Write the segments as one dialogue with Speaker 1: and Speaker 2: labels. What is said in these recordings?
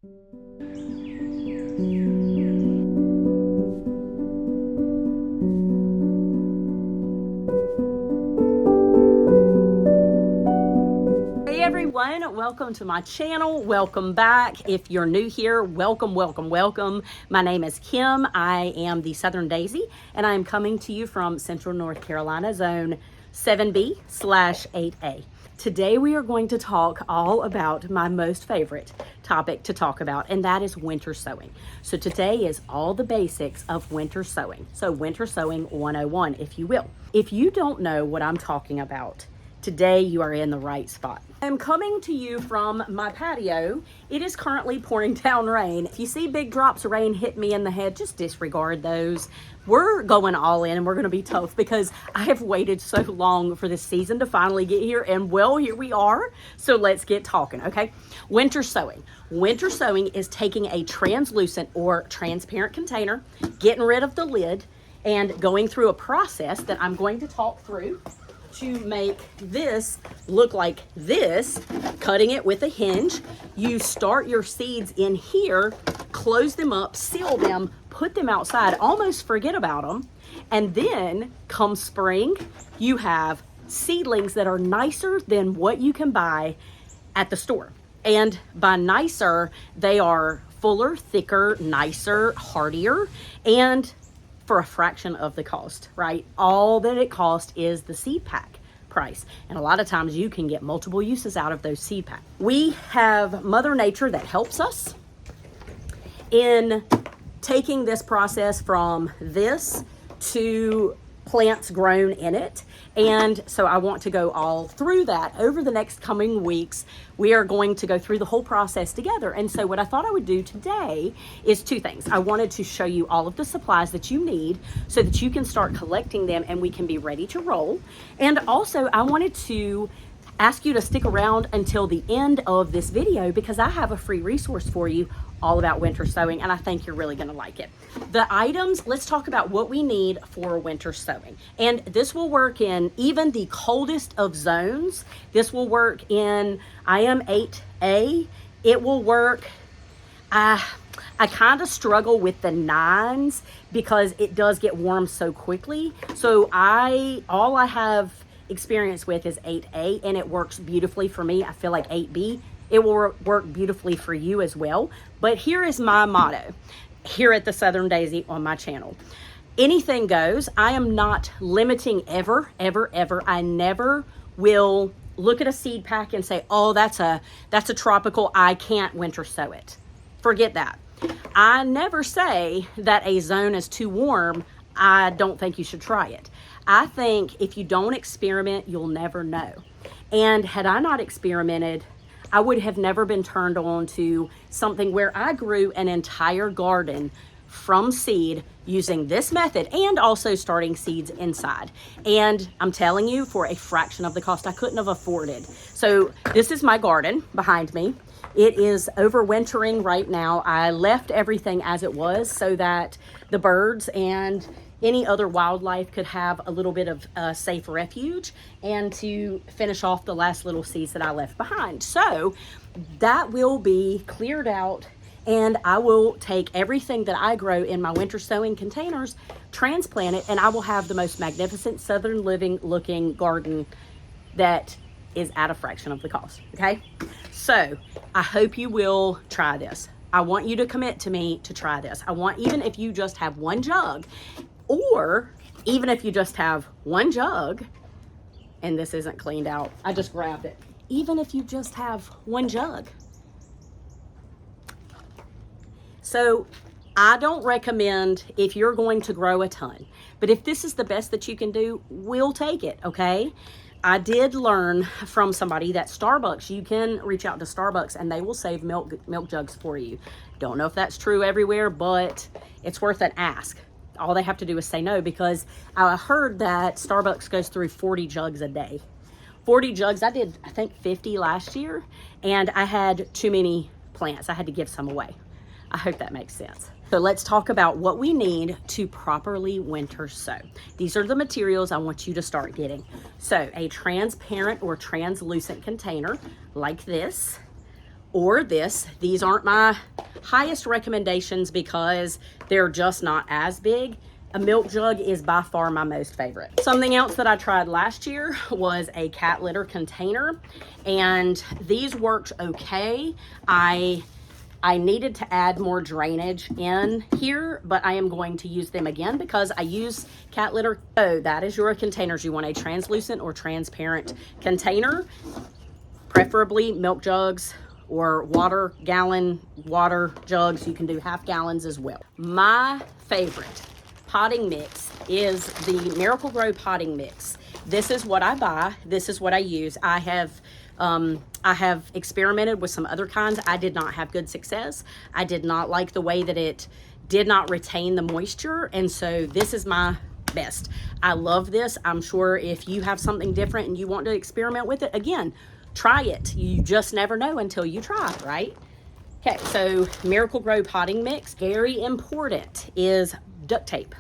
Speaker 1: Hey everyone, welcome to my channel. Welcome back. If you're new here, welcome. My name is Kim. I am the Southern Daisy, and I am coming to you from Central North Carolina, Zone 7B/8A. Today we are going to talk all about my most favorite topic to talk about, and that is winter sowing. So today is all the basics of winter sowing. So winter sowing 101, if you will. If you don't know what I'm talking about, today you are in the right spot. I'm coming to you from my patio. It is currently pouring down rain. If you see big drops of rain hit me in the head, just disregard those. We're going all in and we're gonna be tough because I have waited so long for this season to finally get here, and well, here we are. So let's get talking, okay? Winter sowing. Winter sowing is taking a translucent or transparent container, getting rid of the lid, and going through a process that I'm going to talk through to make this look like this, cutting it with a hinge. You start your seeds in here, close them up, seal them, put them outside, almost forget about them. And then come spring, you have seedlings that are nicer than what you can buy at the store. And by nicer, they are fuller, thicker, nicer, hardier, and for a fraction of the cost, right? All that it costs is the seed pack price. And a lot of times you can get multiple uses out of those seed packs. We have Mother Nature that helps us in taking this process from this to plants grown in it. And so I want to go all through that over the next coming weeks. We are going to go through the whole process together. And so what I thought I would do today is two things. I wanted to show you all of the supplies that you need so that you can start collecting them and we can be ready to roll. And also I wanted to ask you to stick around until the end of this video because I have a free resource for you all about winter sowing, and I think you're really gonna like it. The items, let's talk about what we need for winter sowing. And this will work in even the coldest of zones. This will work in IM 8A. It will work, I kind of struggle with the 9s because it does get warm so quickly. So all I have experience with is 8A, and it works beautifully for me. I feel like 8B, it will work beautifully for you as well. But here is my motto here at the Southern Daisy on my channel. Anything goes. I am not limiting ever. I never will look at a seed pack and say, oh, that's a tropical, I can't winter sow it. Forget that. I never say that a zone is too warm. I don't think you should try it. I think if you don't experiment, you'll never know. And had I not experimented, I would have never been turned on to something where I grew an entire garden from seed using this method and also starting seeds inside. And I'm telling you, for a fraction of the cost, I couldn't have afforded. So this is my garden behind me. It is overwintering right now. I left everything as it was so that the birds and any other wildlife could have a little bit of safe refuge and to finish off the last little seeds that I left behind. So that will be cleared out, and I will take everything that I grow in my winter sowing containers, transplant it, and I will have the most magnificent Southern living looking garden that is at a fraction of the cost, okay? So I hope you will try this. I want you to commit to me to try this. I want, even if you just have one jug, or even if you just have one jug, and this isn't cleaned out, I just grabbed it. Even if you just have one jug. So I don't recommend if you're going to grow a ton, but if this is the best that you can do, we'll take it, okay? I did learn from somebody that Starbucks, you can reach out to Starbucks and they will save milk jugs for you. Don't know if that's true everywhere, but it's worth an ask. All they have to do is say no, because I heard that Starbucks goes through 40 jugs a day. 40 jugs, I did, I think 50 last year, and I had too many plants. I had to give some away. I hope that makes sense. So let's talk about what we need to properly winter sow. These are the materials I want you to start getting. So a transparent or translucent container like this, or this. These aren't my highest recommendations because they're just not as big. A milk jug is by far my most favorite. Something else that I tried last year was a cat litter container, and these worked okay. I needed to add more drainage in here, but I am going to use them again because I use cat litter. So that is your containers. You want a translucent or transparent container, preferably milk jugs or gallon water jugs. You can do half gallons as well. My favorite potting mix is the Miracle-Gro potting mix. This is what I buy. This is what I use. I have experimented with some other kinds. I did not have good success. I did not like the way that it did not retain the moisture, and so this is my best. I love this. I'm sure if you have something different and you want to experiment with it, again, try it. You just never know until you try, right? Okay, so Miracle-Gro potting mix. Very important is duct tape.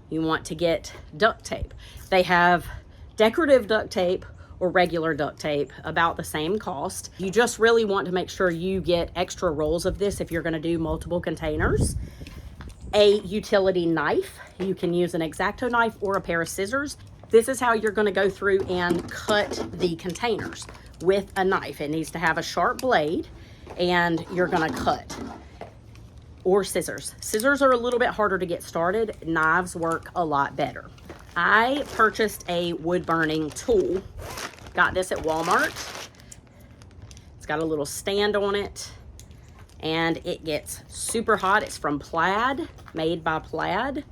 Speaker 1: You want to get duct tape. They have decorative duct tape or regular duct tape, about the same cost. You just really want to make sure you get extra rolls of this if you're gonna do multiple containers. A utility knife. You can use an X-Acto knife or a pair of scissors. This is how you're gonna go through and cut the containers with a knife. It needs to have a sharp blade, and you're gonna cut. Or scissors. Scissors are a little bit harder to get started. Knives work a lot better. I purchased a wood burning tool. Got this at Walmart. It's got a little stand on it, and it gets super hot. It's from Plaid, made by Plaid,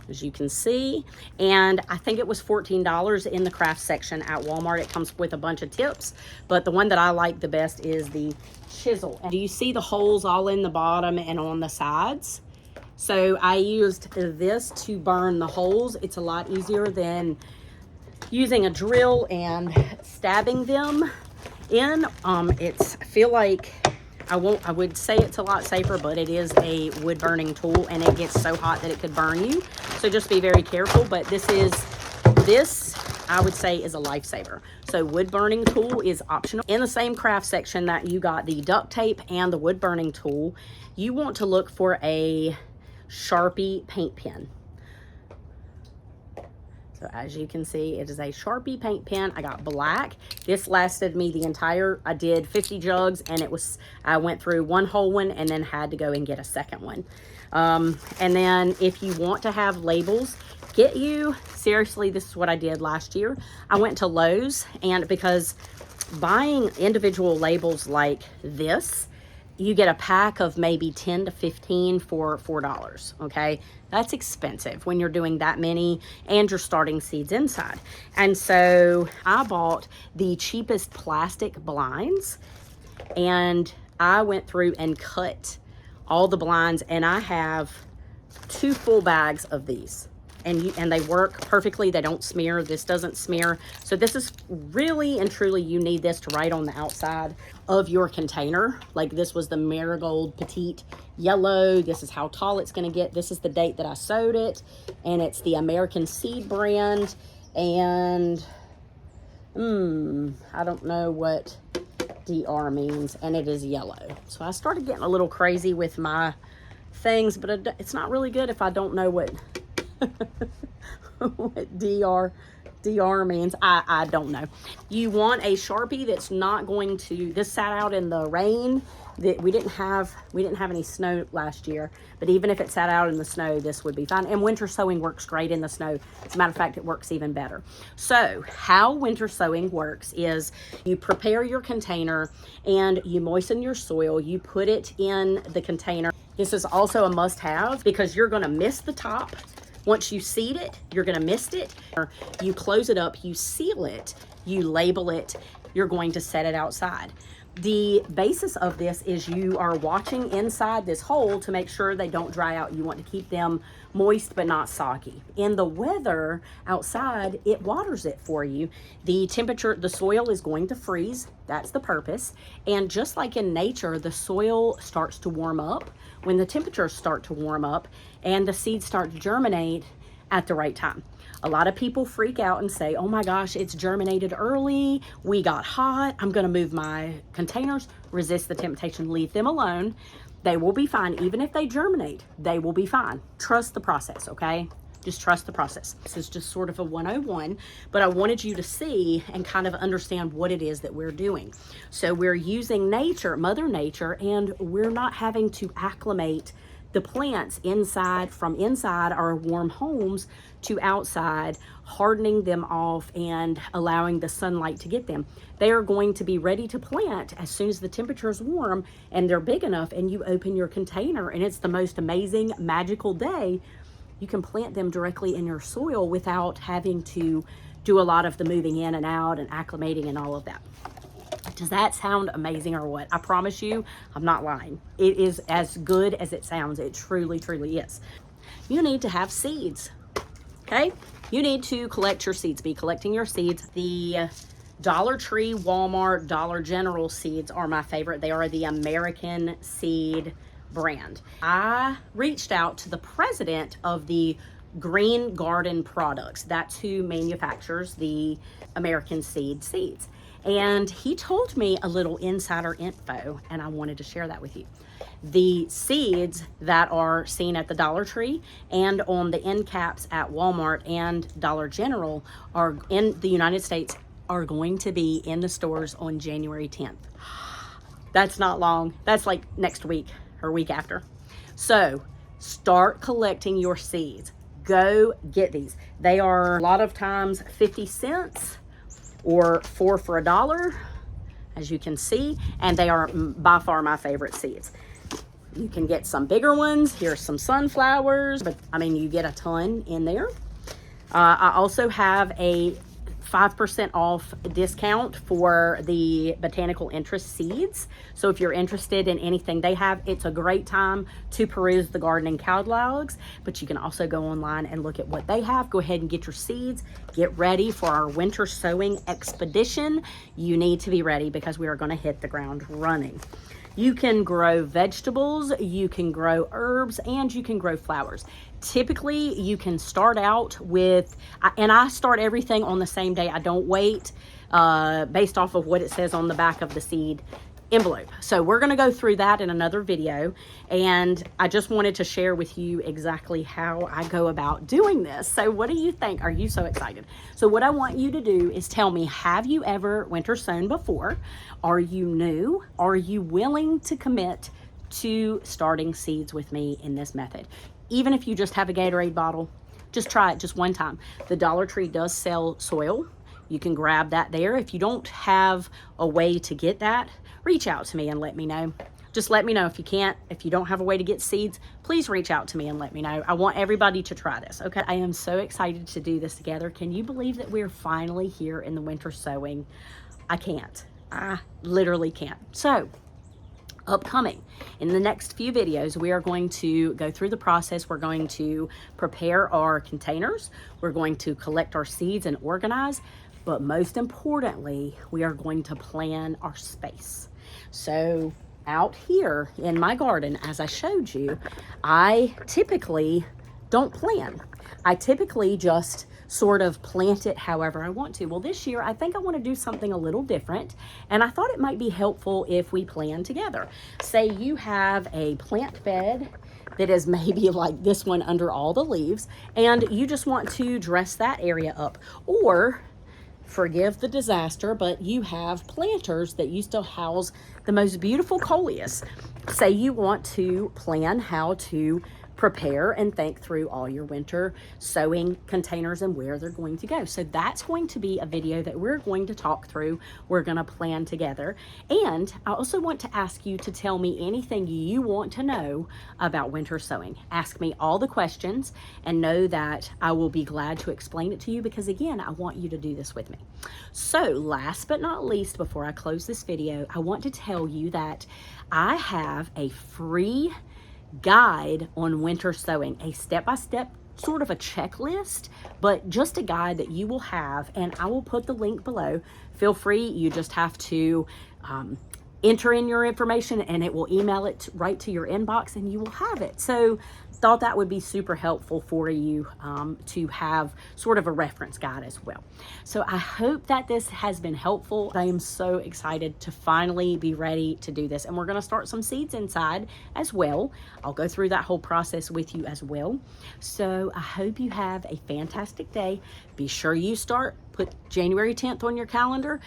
Speaker 1: as you can see. And I think it was $14 in the craft section at Walmart. It comes with a bunch of tips, but the one that I like the best is the Chisel. And do you see the holes all in the bottom and on the sides? So I used this to burn the holes. It's a lot easier than using a drill and stabbing them in. I feel like I would say it's a lot safer, but it is a wood burning tool, and it gets so hot that it could burn you. So just be very careful. But this I would say is a lifesaver. So wood burning tool is optional. In the same craft section that you got the duct tape and the wood burning tool, you want to look for a Sharpie paint pen. So as you can see, it is a Sharpie paint pen. I got black. This lasted me the entire, I did 50 jugs, and I went through one whole one and then had to go and get a second one. And then if you want to have labels, seriously, this is what I did last year. I went to Lowe's, and because buying individual labels like this, you get a pack of maybe 10 to 15 for $4, okay? That's expensive when you're doing that many and you're starting seeds inside. And so I bought the cheapest plastic blinds, and I went through and cut all the blinds, and I have 2 full bags of these. And they work perfectly. They don't smear. This doesn't smear. So this is really and truly, you need this to write on the outside of your container. Like this was the Marigold Petite Yellow. This is how tall it's going to get. This is the date that I sowed it. And it's the American Seed brand. And I don't know what DR means. And it is yellow. So I started getting a little crazy with my things. But it's not really good if I don't know what... what DR means. I don't know. You want a Sharpie that's not going to, this sat out in the rain. That we didn't have any snow last year, but even if it sat out in the snow, this would be fine. And winter sowing works great in the snow. As a matter of fact, it works even better. So how winter sowing works is you prepare your container and you moisten your soil. You put it in the container. This is also a must-have because you're going to miss the top. Once you seed it, you're going to mist it. You close it up, you seal it, you label it, you're going to set it outside. The basis of this is you are watching inside this hole to make sure they don't dry out. You want to keep them moist but not soggy. In the weather outside, it waters it for you. The temperature, the soil is going to freeze. That's the purpose. And just like in nature, the soil starts to warm up. When the temperatures start to warm up and the seeds start to germinate, at the right time. A lot of people freak out and say, oh my gosh, it's germinated early, we got hot, I'm gonna move my containers. Resist the temptation, leave them alone. They will be fine. Even if they germinate, they will be fine. Trust the process, okay? Just trust the process. This is just sort of a 101, but I wanted you to see and kind of understand what it is that we're doing. So we're using nature, Mother Nature, and we're not having to acclimate the plants from inside our warm homes to outside, hardening them off and allowing the sunlight to get them. They are going to be ready to plant as soon as the temperature is warm and they're big enough, and you open your container and it's the most amazing, magical day. You can plant them directly in your soil without having to do a lot of the moving in and out and acclimating and all of that. Does that sound amazing or what? I promise you, I'm not lying. It is as good as it sounds. It truly, truly is. You need to have seeds, okay? You need to collect your seeds, be collecting your seeds. The Dollar Tree, Walmart, Dollar General seeds are my favorite. They are the American seed brand. I reached out to the president of the Green Garden Products. That's who manufactures the American seeds. And he told me a little insider info, and I wanted to share that with you. The seeds that are seen at the Dollar Tree and on the end caps at Walmart and Dollar General are in the United States are going to be in the stores on January 10th. That's not long. That's like next week or week after. So start collecting your seeds. Go get these. They are a lot of times 50 cents or 4 for $1, as you can see, and they are by far my favorite seeds. You can get some bigger ones. Here's some sunflowers, but I mean, you get a ton in there. I also have a 5% off discount for the botanical interest seeds. So if you're interested in anything they have, it's a great time to peruse the gardening catalogs, but you can also go online and look at what they have. Go ahead and get your seeds. Get ready for our winter sowing expedition. You need to be ready because we are going to hit the ground running. You can grow vegetables, you can grow herbs, and you can grow flowers. Typically, you can start out with, and I start everything on the same day. I don't wait based off of what it says on the back of the seed envelope. So we're going to go through that in another video, and I just wanted to share with you exactly how I go about doing this. So what do you think? Are you so excited? So what I want you to do is tell me, have you ever winter sown before? Are you new? Are you willing to commit to starting seeds with me in this method? Even if you just have a Gatorade bottle, just try it just one time. The Dollar Tree does sell soil. You can grab that there. If you don't have a way to get that, reach out to me and let me know. Just let me know if you can't, if you don't have a way to get seeds, please reach out to me and let me know. I want everybody to try this, okay? I am so excited to do this together. Can you believe that we're finally here in the winter sowing? I can't. I literally can't. So, upcoming in the next few videos, we are going to go through the process. We're going to prepare our containers. We're going to collect our seeds and organize. But most importantly, we are going to plan our space. So out here in my garden, as I showed you, I typically don't plan. I typically just sort of plant it however I want to. Well, this year, I think I want to do something a little different, and I thought it might be helpful if we plan together. Say you have a plant bed that is maybe like this one under all the leaves, and you just want to dress that area up. Or, forgive the disaster, but you have planters that used to house the most beautiful coleus. Say you want to plan how to prepare and think through all your winter sowing containers and where they're going to go. So that's going to be a video that we're going to talk through. We're going to plan together. And I also want to ask you to tell me anything you want to know about winter sowing. Ask me all the questions and know that I will be glad to explain it to you, because again, I want you to do this with me. So last but not least, before I close this video, I want to tell you that I have a free guide on winter sowing, a step-by-step sort of a checklist, but just a guide that you will have, and I will put the link below. Feel free, you just have to enter in your information and it will email it right to your inbox and you will have it. So thought that would be super helpful for you to have sort of a reference guide as well. So I hope that this has been helpful. I am so excited to finally be ready to do this, and we're going to start some seeds inside as well. I'll go through that whole process with you as well. So I hope you have a fantastic day. Be sure you put January 10th on your calendar.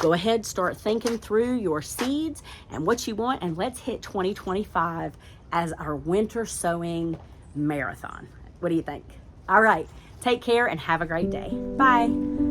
Speaker 1: Go ahead, start thinking through your seeds and what you want, and let's hit 2025 as our winter sowing marathon. What do you think? All right, take care and have a great day. Bye.